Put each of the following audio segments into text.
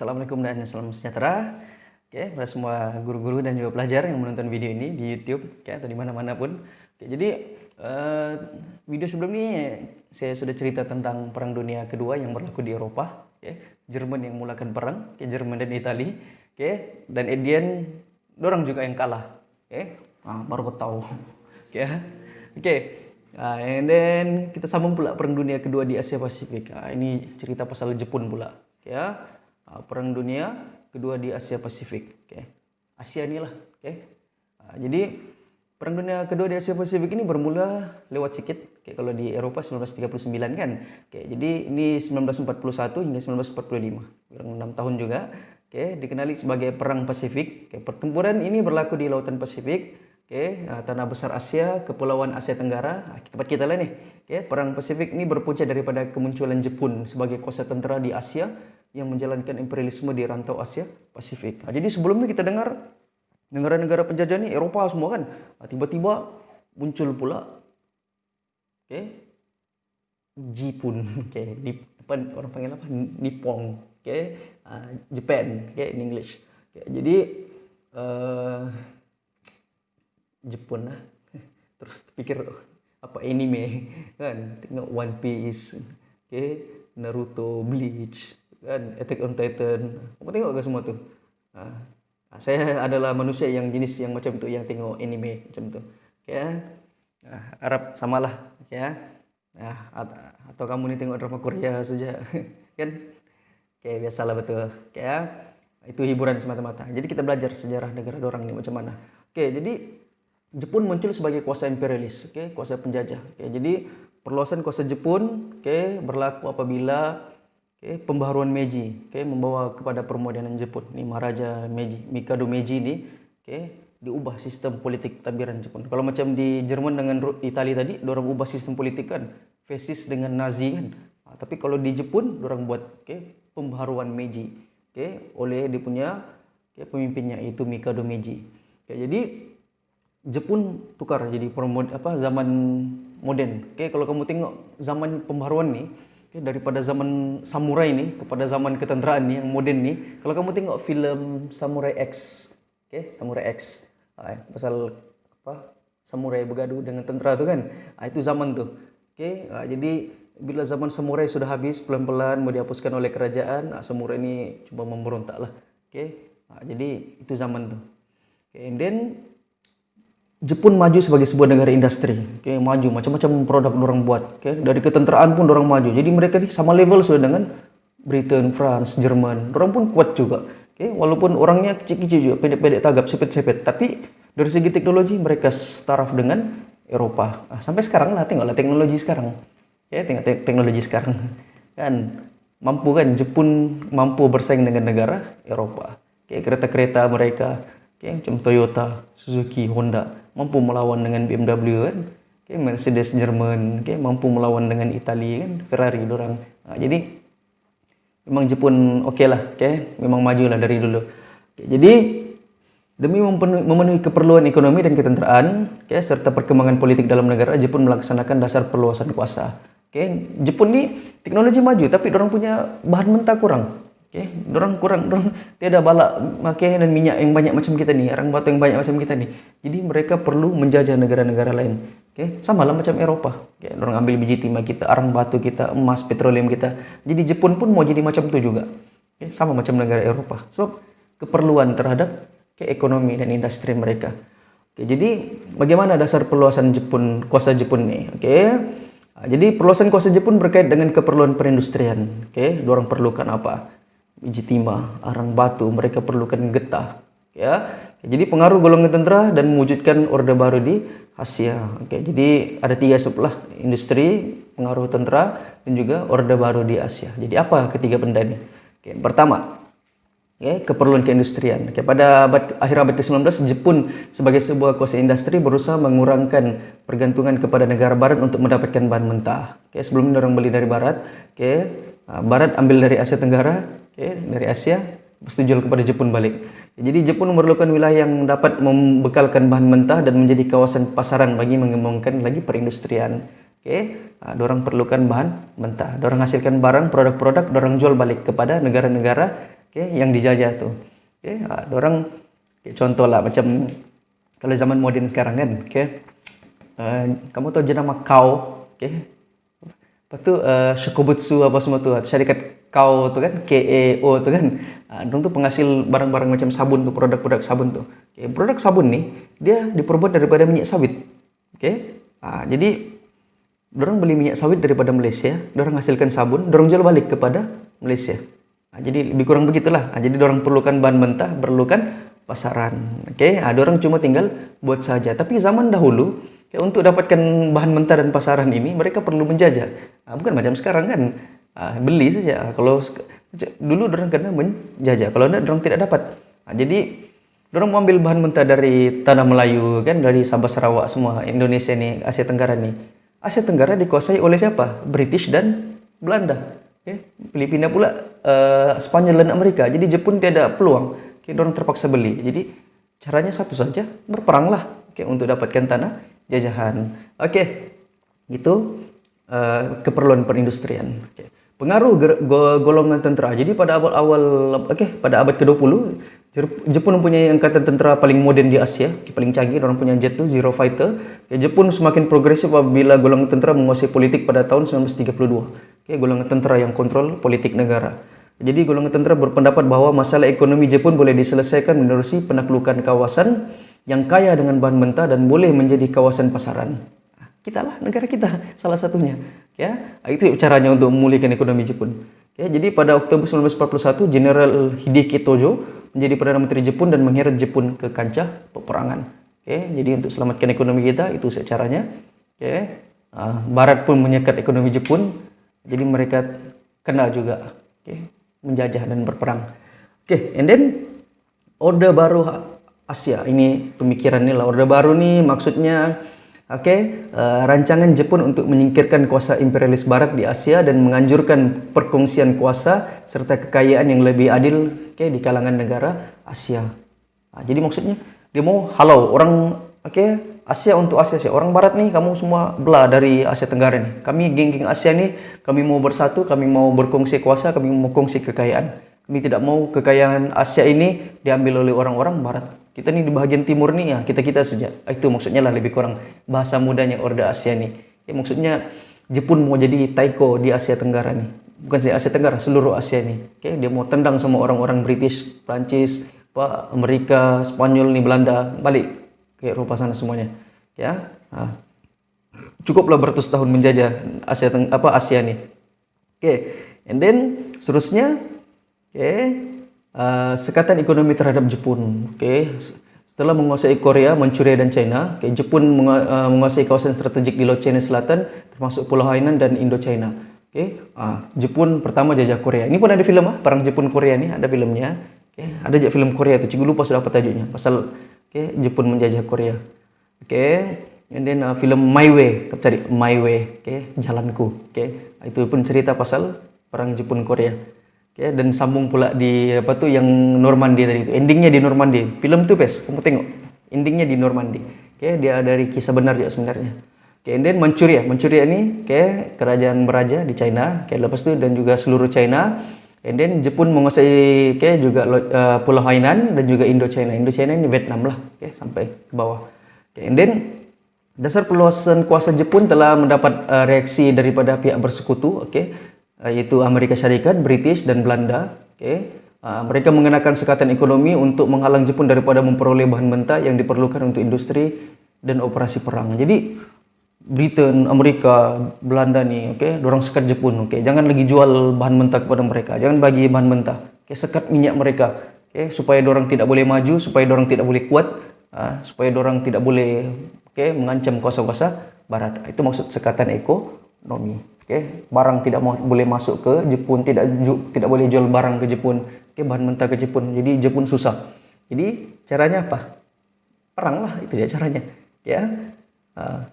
Assalamualaikum dan salam sejahtera. Oke, buat semua guru-guru dan juga pelajar yang menonton video ini di YouTube, atau di mana-mana pun. Oke, jadi video sebelum ini saya sudah cerita tentang Perang Dunia Kedua yang berlaku di Eropa. Oke, Jerman yang mulakan perang, Jerman dan Italia. Oke, dan Edian, dorang juga yang kalah. Oke, baru tahu. Oke. And then kita sambung pula Perang Dunia Kedua di Asia Pasifik. Ini cerita pasal Jepun pula. Perang Dunia Kedua di Asia Pasifik. Asia inilah. Jadi Perang Dunia Kedua di Asia Pasifik ini bermula lewat sikit. Kalau di Eropa 1939 kan. Jadi ini 1941 hingga 1945. Kurang 6 tahun juga. Dikenali sebagai Perang Pasifik. Pertempuran ini berlaku di Lautan Pasifik. Tanah besar Asia, Kepulauan Asia Tenggara, tempat kita lah nih. Perang Pasifik ini berpunca daripada kemunculan Jepun sebagai kuasa tentara di Asia yang menjalankan imperialisme di rantau Asia Pasifik. Jadi sebelumnya kita dengar negara-negara penjajah nih Eropa semua kan. Tiba-tiba muncul pula Jepun, di depan orang panggil apa? Nippon, Japan, in English. Jadi Jepun lah. Terus pikir apa anime kan, tengok One Piece, Naruto, Bleach, kan, Attack on Titan. Kamu tengok ke semua tuh? Saya adalah manusia yang jenis yang macam tu, yang tengok anime macam tu. Harap samalah, atau kamu ni tengok drama Korea saja, kan? Biasalah betul. Itu hiburan semata-mata. Jadi kita belajar sejarah negara dorang ni macam mana. Jadi Jepun muncul sebagai kuasa imperialis, kuasa penjajah. Jadi perluasan kuasa Jepun berlaku apabila pembaharuan Meiji membawa kepada permodernan Jepun. Ini Maharaja Meiji, Mikado Meiji ini diubah sistem politik tadbiran Jepun. Kalau macam di Jerman dengan Italia tadi, dorang ubah sistem politik kan, fasis dengan Nazi kan. Tapi kalau di Jepun dorang buat pembaharuan Meiji oleh dia punya pemimpinnya, itu Mikado Meiji. Jadi Jepun tukar jadi zaman moden. Kalau kamu tengok zaman pembaharuan nih, daripada zaman samurai nih kepada zaman ketenteraan nih yang moden nih. Kalau kamu tengok film Samurai X, Samurai X, pasal apa? Samurai bergaduh dengan tentera tu kan. Itu zaman tu. Jadi bila zaman samurai sudah habis, pelan-pelan mau dihapuskan oleh kerajaan, samurai ini cuba memberontak lah. Jadi itu zaman tu. And then Jepun maju sebagai sebuah negara industri, maju macam-macam produk orang buat, dari ketenteraan pun orang maju. Jadi mereka ni sama level sudah dengan Britain, France, Jerman. Orang pun kuat juga, walaupun orangnya kecil-kecil juga, pendek-pendek tagap, sepet-sepet. Tapi dari segi teknologi mereka setaraf dengan Eropa. Sampai sekarang lah, tengoklah teknologi sekarang, tengok teknologi sekarang, kan mampu kan Jepun mampu bersaing dengan negara Eropa. Kereta-kereta mereka, macam Toyota, Suzuki, Honda mampu melawan dengan BMW kan, Mercedes Jerman, mampu melawan dengan Italia kan, Ferrari dorang. Jadi memang Jepun lah, memang majulah dari dulu. Jadi demi memenuhi keperluan ekonomi dan ketenteraan, serta perkembangan politik dalam negara, Jepun melaksanakan dasar perluasan kuasa. Jepun ni teknologi maju tapi dorang punya bahan mentah kurang. Dorang tiada balak makan dan minyak yang banyak macam kita ni, arang batu yang banyak macam kita ni. Jadi mereka perlu menjajah negara-negara lain. Sama lah macam Eropa. Dorang ambil biji timah kita, arang batu kita, emas, petroleum kita. Jadi Jepun pun mau jadi macam tu juga. Sama macam negara Eropa. Sebab keperluan terhadap ekonomi dan industri mereka. Jadi bagaimana dasar perluasan Jepun, kuasa Jepun ni? Jadi perluasan kuasa Jepun berkait dengan keperluan perindustrian. Dorang perlukan apa? Biji timah, arang batu, mereka perlukan getah. Jadi pengaruh golongan tentera dan mewujudkan orde baru di Asia. Jadi ada 3 sub lah, industri, pengaruh tentera, dan juga orde baru di Asia. Jadi apa ketiga benda ni? Pertama, keperluan keindustrian. Pada akhir abad ke-19, Jepun sebagai sebuah kuasa industri berusaha mengurangkan pergantungan kepada negara barat untuk mendapatkan bahan mentah. Sebelumnya orang beli dari barat, barat ambil dari Asia Tenggara, dari Asia, lepas itu jual kepada Jepun balik. Jadi Jepun memerlukan wilayah yang dapat membekalkan bahan mentah dan menjadi kawasan pasaran bagi mengembangkan lagi perindustrian. Dorang perlukan bahan mentah. Dorang hasilkan barang, produk-produk, dorang jual balik kepada negara-negara yang dijajah tuh. Dorang contoh lah macam kalau zaman modern sekarang kan, kamu tahu jenama Kao, apa tuh Shokubutsu apa semua tuh, syarikat Kao tuh kan, KEO tuh kan, dong tuh penghasil barang-barang macam sabun tuh, produk-produk sabun tuh. Produk sabun nih dia diperbuat daripada minyak sawit, jadi dorang beli minyak sawit daripada Malaysia, dorang hasilkan sabun, dorang jual balik kepada Malaysia. Jadi lebih kurang begitulah. Jadi dorang perlukan bahan mentah, perlukan pasaran. Dorang cuma tinggal buat saja. Tapi zaman dahulu, untuk dapatkan bahan mentah dan pasaran ini, mereka perlu menjajah. Bukan macam sekarang kan, beli saja. Kalau dulu dorang kena menjajah. Kalau tidak, dorang tidak dapat. Jadi dorang mau ambil bahan mentah dari tanah Melayu kan, dari Sabah Sarawak semua, Indonesia nih, Asia Tenggara nih. Asia Tenggara dikuasai oleh siapa? British dan Belanda. Filipina pula, Spanyol dan Amerika. Jadi Jepun tiada peluang. Dorang terpaksa beli. Jadi caranya satu saja, berperanglah untuk dapatkan tanah jajahan. Gitu keperluan perindustrian. Pengaruh golongan tentera. Jadi pada awal-awal, pada abad ke-20, Jepun mempunyai angkatan tentera paling moden di Asia, paling canggih. Orang punya jet tuh, Zero Fighter. Jepun semakin progresif apabila golongan tentera menguasai politik pada tahun 1932. Golongan tentera yang kontrol politik negara. Jadi golongan tentera berpendapat bahwa masalah ekonomi Jepun boleh diselesaikan menerusi penaklukan kawasan yang kaya dengan bahan mentah dan boleh menjadi kawasan pasaran. Kita lah, negara kita salah satunya. Itu caranya untuk memulihkan ekonomi Jepun. Jadi pada Oktober 1941, Jenderal Hideki Tojo menjadi Perdana Menteri Jepun dan mengheret Jepun ke kancah peperangan. Jadi untuk selamatkan ekonomi kita, itu caranya. Barat pun menyekat ekonomi Jepun. Jadi mereka kena juga menjajah dan berperang. And then Orde Baru Asia, ini pemikiran ni lah. Orde Baru ni maksudnya rancangan Jepun untuk menyingkirkan kuasa imperialis Barat di Asia dan menganjurkan perkongsian kuasa serta kekayaan yang lebih adil di kalangan negara Asia. Jadi maksudnya dia mau halau orang Asia untuk Asia. Orang Barat nih, kamu semua belah dari Asia Tenggara nih. Kami geng-geng Asia nih, kami mau bersatu, kami mau berkongsi kuasa, kami mau kongsi kekayaan. Kami tidak mau kekayaan Asia ini diambil oleh orang-orang Barat. Kita nih di bahagian timur nih, kita-kita saja. Itu maksudnya lah lebih kurang bahasa mudanya Orde Asia nih. Maksudnya Jepun mau jadi Taiko di Asia Tenggara nih. Bukan saja Asia Tenggara, seluruh Asia nih. Dia mau tendang sama orang-orang British, Prancis, Amerika, Spanyol nih, Belanda, balik ke Eropa sana semuanya. Cukuplah beratus tahun menjajah Asia nih. And then seterusnya sekatan ekonomi terhadap Jepun. Setelah menguasai Korea, Manchuria dan China, Jepun menguasai kawasan strategik di Laut China Selatan termasuk Pulau Hainan dan Indochina. Jepun pertama jajah Korea. Ini pun ada film Perang Jepun Korea nih, ada filmnya. Ada film Korea tuh, cikgu lupa sudah apa tajuknya. Pasal Jepun menjajah Korea. And then film My Way, cari My Way, jalanku. Itu pun cerita pasal Perang Jepun Korea. Dan sambung pula di yang Normandy tadi itu. Endingnya di Normandy. Film tuh kamu tengok. Endingnya di Normandy. Dia dari kisah benar juga sebenarnya. And then Manchuria ini kerajaan beraja di China. Lepas tu dan juga seluruh China. And then Jepun menguasai juga Pulau Hainan dan juga Indochina. Indochina ini Vietnam lah, sampai ke bawah. And then dasar perluasan kuasa Jepun telah mendapat reaksi daripada pihak bersekutu, yaitu Amerika Syarikat, British dan Belanda. Mereka mengenakan sekatan ekonomi untuk menghalang Jepun daripada memperoleh bahan mentah yang diperlukan untuk industri dan operasi perang. Jadi Britain, Amerika, Belanda nih, dorong sekat Jepun, jangan lagi jual bahan mentah kepada mereka, jangan bagi bahan mentah, sekat minyak mereka, supaya dorang tidak boleh maju, supaya dorang tidak boleh kuat, supaya dorang tidak boleh mengancam kuasa-kuasa Barat. Itu maksud sekatan ekonomi. Barang tidak boleh masuk ke Jepun, tidak boleh jual barang ke Jepun, bahan mentah ke Jepun. Jadi Jepun susah. Jadi caranya apa? Perang lah, itu ya caranya.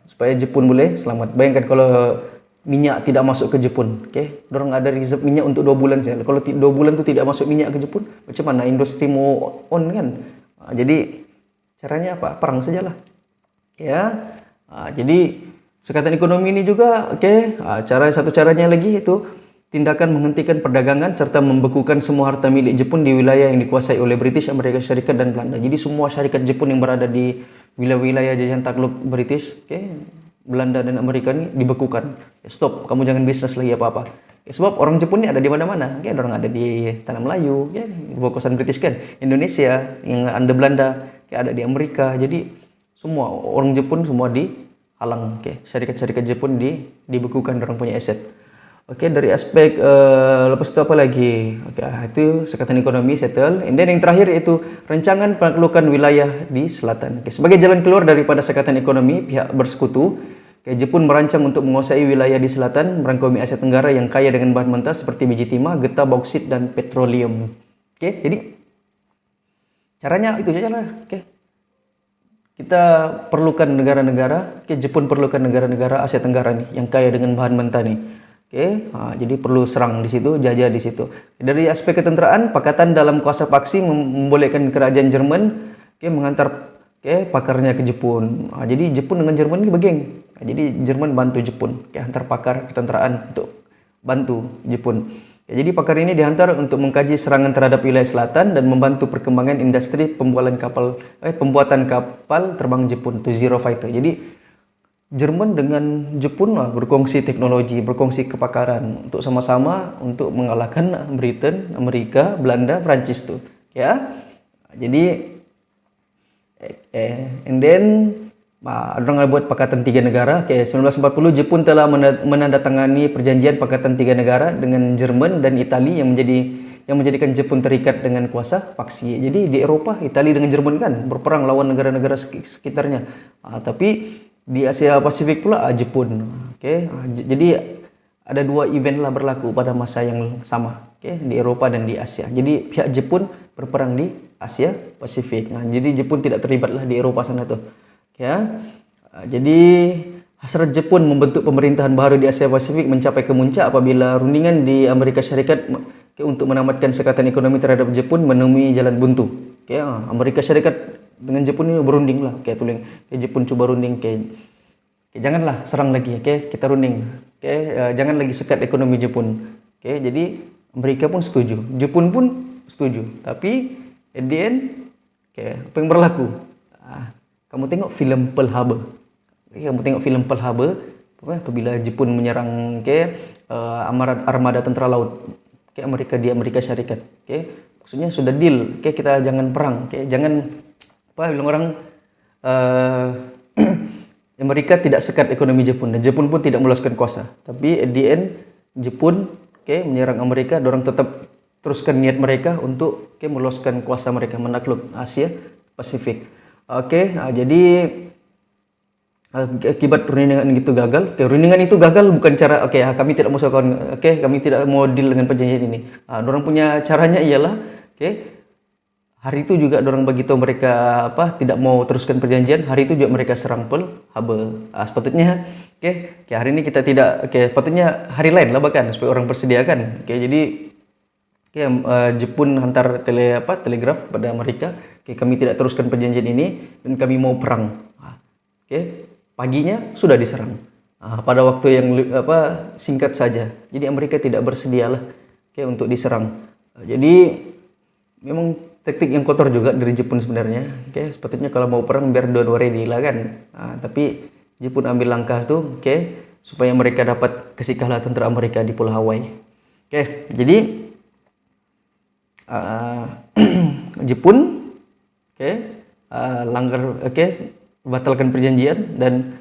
Supaya Jepun boleh selamat. Bayangkan kalau minyak tidak masuk ke Jepun, dorang ada reserve minyak untuk 2 bulan saja. Kalau 2 bulan tu tidak masuk minyak ke Jepun, macam mana industri mau on kan? Jadi caranya apa? Perang sajalah. Jadi sekatan ekonomi ini juga, satu caranya lagi itu tindakan menghentikan perdagangan serta membekukan semua harta milik Jepun di wilayah yang dikuasai oleh British, Amerika Syarikat dan Belanda. Jadi semua syarikat Jepun yang berada di wilayah-wilayah jajahan takluk British, Belanda dan Amerika ini dibekukan. Stop, kamu jangan bisnis lagi apa-apa. Sebab orang Jepun ini ada di mana-mana. Orang ada di tanah Melayu, fokusan British kan, Indonesia, yang ada Belanda, ada di Amerika. Jadi semua orang Jepun semua dihalang. Syarikat-syarikat Jepun dibekukan orang punya aset. Dari aspek lepas itu apa lagi? Itu sekatan ekonomi settle. And then yang terakhir itu rancangan penaklukan wilayah di selatan. Sebagai jalan keluar daripada sekatan ekonomi, pihak bersekutu, Jepun merancang untuk menguasai wilayah di selatan, merangkumi Asia Tenggara yang kaya dengan bahan mentah seperti biji timah, getah, bauksit dan petroleum. Jadi caranya itu saja lah. Kita perlukan negara-negara, Jepun perlukan negara-negara Asia Tenggara nih yang kaya dengan bahan mentah nih. Jadi perlu serang di situ, jajah di situ. Dari aspek ketenteraan, pakatan dalam kuasa paksi membolehkan kerajaan Jerman menghantar pakarnya ke Jepun. Jadi Jepun dengan Jerman ini begeng. Jadi Jerman bantu Jepun, hantar pakar ketenteraan untuk bantu Jepun. Jadi pakar ini dihantar untuk mengkaji serangan terhadap wilayah selatan dan membantu perkembangan industri pembuatan kapal terbang Jepun, to Zero Fighter. Jadi Jerman dengan Jepun berkongsi teknologi, berkongsi kepakaran untuk sama-sama untuk mengalahkan Britain, Amerika, Belanda, Prancis tuh. Jadi and then orang buat pakatan 3 negara. 1940 Jepun telah menandatangani perjanjian pakatan 3 negara dengan Jerman dan Italia yang menjadikan Jepun terikat dengan kuasa paksi. Jadi di Eropa, Italia dengan Jerman kan berperang lawan negara-negara sekitarnya. Tapi di Asia Pasifik pula Jepun. Jadi ada 2 event lah berlaku pada masa yang sama, di Eropa dan di Asia. Jadi pihak Jepun berperang di Asia Pasifik. Jadi Jepun tidak terlibat lah di Eropa sana tuh. Jadi hasrat Jepun membentuk pemerintahan baru di Asia Pasifik mencapai kemuncak apabila rundingan di Amerika Syarikat untuk menamatkan sekatan ekonomi terhadap Jepun menemui jalan buntu. Amerika Syarikat dengan Jepun ini berunding lah, Jepun coba runding, janganlah serang lagi, kita runding, jangan lagi sekat ekonomi Jepun, jadi Amerika pun setuju, Jepun pun setuju, tapi at the end, apa yang berlaku? Kamu tengok film Pearl Harbor, apabila Jepun menyerang armada tentara laut, Amerika di Amerika Syarikat, maksudnya sudah deal, kita jangan perang, jangan bilang orang Amerika tidak sekat ekonomi Jepun dan Jepun pun tidak meluaskan kuasa. Tapi at the end Jepun menyerang Amerika, orang tetap teruskan niat mereka untuk meluaskan kuasa mereka menakluk Asia Pasifik. Jadi akibat rundingan itu gagal. Rundingan itu gagal bukan cara kami tidak mau kami tidak mau deal dengan perjanjian ini. Orang punya caranya ialah hari itu juga orang bagi tahu mereka tidak mau teruskan perjanjian. Hari itu juga mereka serang Pearl Harbor. Sepatutnya hari ini kita tidak sepatutnya hari lain lah bahkan supaya orang persediakan. Jadi Jepun hantar telegraf pada mereka, kami tidak teruskan perjanjian ini dan kami mau perang. Paginya sudah diserang. Pada waktu yang singkat saja. Jadi Amerika tidak bersedialah untuk diserang. Jadi memang taktik yang kotor juga dari Jepun sebenarnya. Sepatutnya kalau mau perang biar dua-dua ready lah kan. Tapi Jepun ambil langkah tuh, supaya mereka dapat kasih kalah tentara Amerika di Pulau Hawaii. Jadi Jepun langgar batalkan perjanjian dan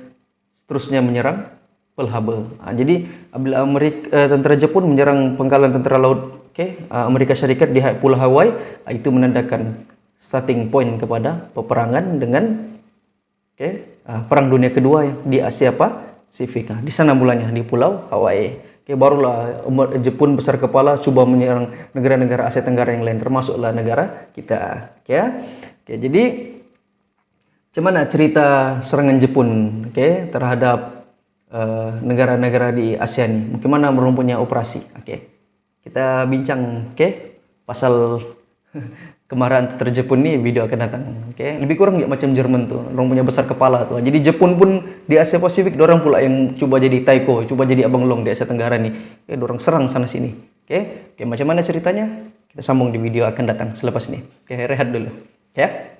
seterusnya menyerang Pearl Harbor. Jadi apabila tentara Jepun menyerang pangkalan tentara laut Amerika Syarikat di Pulau Hawaii, itu menandakan starting point kepada peperangan dengan Perang Dunia Kedua di Asia Pasifik. Di sana mulanya di Pulau Hawaii. Barulah Jepun besar kepala coba menyerang negara-negara Asia Tenggara yang lain, termasuklah negara kita. Jadi macam mana cerita serangan Jepun terhadap negara-negara di ASEAN? Bagaimana merumpunya operasi? Kita bincang pasal kemarahan antar Jepun nih video akan datang. Oke, lebih kurang ya macam Jerman tuh, orang punya besar kepala tuh. Jadi Jepun pun di Asia Pasifik, orang pula yang coba jadi taiko, coba jadi abang long di Asia Tenggara nih. Ya, orang serang sana sini. Oke, macam mana ceritanya? Kita sambung di video akan datang selepas ini. Oke, rehat dulu, ya.